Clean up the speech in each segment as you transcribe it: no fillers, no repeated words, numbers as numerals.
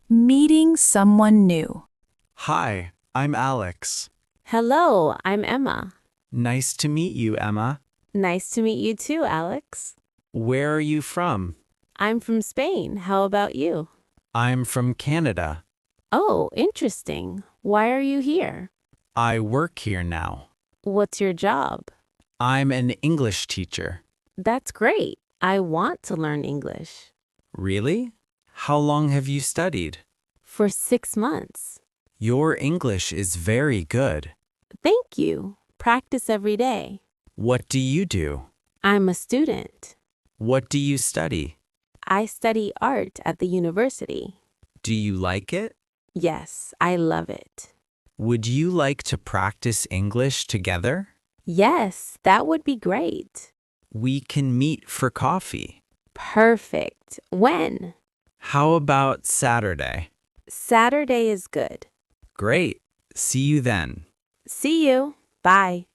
Meeting someone new. Hi, I'm Alex. Hello, I'm Emma. Nice to meet you, Emma. Nice to meet you too, Alex. Where are you from? I'm from Spain. How about you? I'm from Canada. Oh, interesting. Why are you here? I work here now. What's your job? I'm an English teacher. That's great. I want to learn English. Really? How long have you studied? For 6 months. Your English is very good. Thank you. Practice every day. What do you do? I'm a student. What do you study? I study art at the university. Do you like it? Yes, I love it. Would you like to practice English together? Yes, that would be great. We can meet for coffee. Perfect. When? How about Saturday? Saturday is good. Great. See you then. See you. Bye.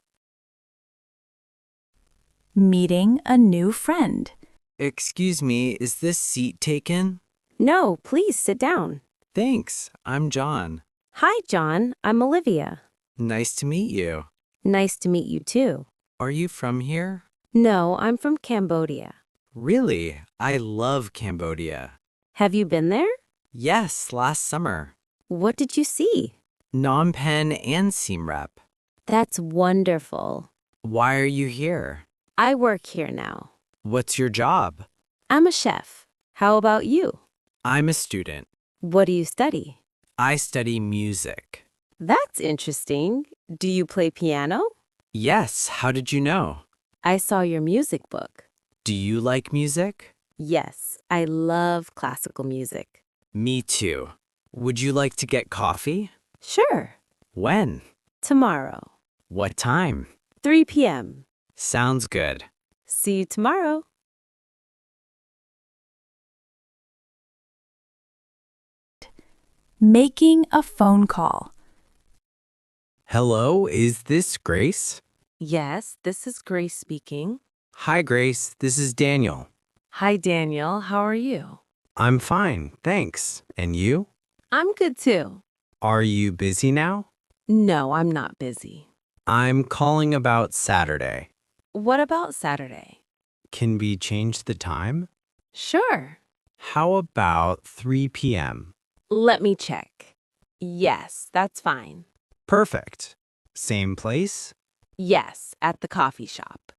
Meeting a new friend. Excuse me, is this seat taken? No, please sit down. Thanks, I'm John. Hi, John. I'm Olivia. Nice to meet you. Nice to meet you too. Are you from here? No, I'm from Cambodia. Really? I love Cambodia. Have you been there? Yes, last summer. What did you see? Phnom Penh and Siem Reap. That's wonderful. Why are you here? I work here now. What's your job? I'm a chef. How about you? I'm a student. What do you study? I study music. That's interesting. Do you play piano? Yes, how did you know? I saw your music book. Do you like music? Yes, I love classical music. Me too. Would you like to get coffee? Sure. When? Tomorrow. What time? 3 p.m. Sounds good. See you tomorrow. Making a phone call. Hello, is this Grace? Yes, this is Grace speaking. Hi, Grace. This is Daniel. Hi, Daniel. How are you? I'm fine, thanks. And you? I'm good too. Are you busy now? No, I'm not busy. I'm calling about Saturday. What about Saturday? Can we change the time? Sure. How about 3 p.m.? Let me check. Yes, that's fine. Perfect. Same place? Yes, at the coffee shop.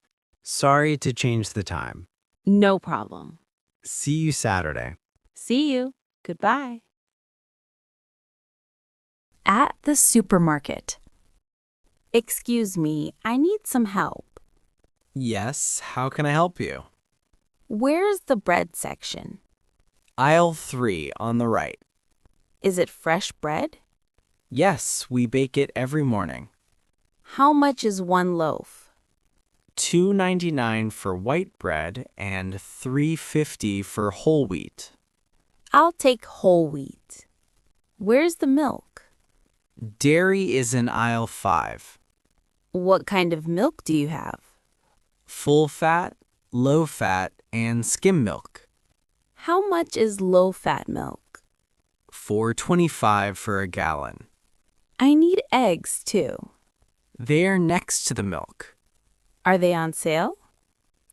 Sorry to change the time. No problem. See you Saturday. See you. Goodbye. At the supermarket. Excuse me, I need some help. Yes, how can I help you? Where's the bread section? Aisle 3 on the right. Is it fresh bread? Yes, we bake it every morning. How much is one loaf? $2.99 for white bread and $3.50 for whole wheat. I'll take whole wheat. Where's the milk? Dairy is in aisle 5. What kind of milk do you have? Full fat, low fat, and skim milk. How much is low-fat milk? $4.25 for a gallon. I need eggs too. They're next to the milk. Are they on sale?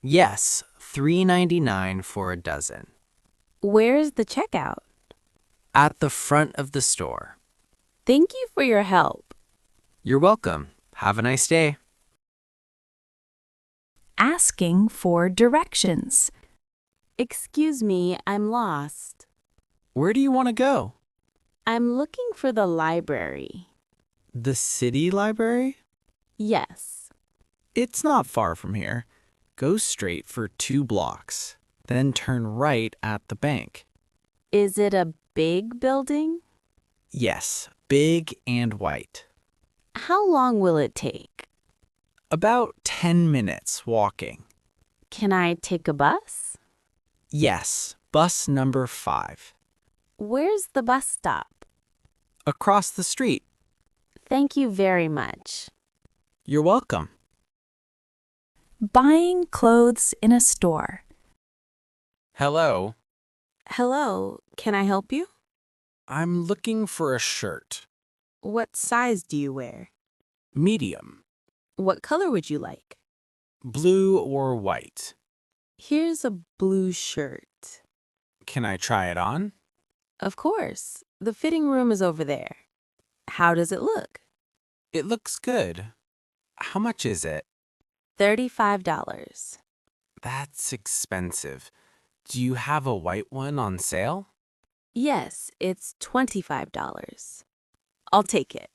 Yes, $3.99 for a dozen. Where's the checkout? At the front of the store. Thank you for your help. You're welcome. Have a nice day. Asking for directions. Excuse me, I'm lost. Where do you want to go? I'm looking for the library. The city library? Yes. It's not far from here. Go straight for 2 blocks, then turn right at the bank. Is it a big building? Yes, big and white. How long will it take? About 10 minutes walking. Can I take a bus? Yes, bus number 5. Where's the bus stop? Across the street. Thank you very much. You're welcome. Buying clothes in a store. Hello. Hello, can I help you? I'm looking for a shirt. What size do you wear? Medium. What color would you like? Blue or white? Here's a blue shirt. Can I try it on? Of course. The fitting room is over there. How does it look? It looks good. How much is it? $35. That's expensive. Do you have a white one on sale? Yes, it's $25. I'll take it.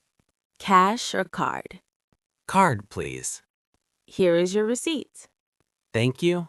Cash or card? Card, please. Here is your receipt. Thank you.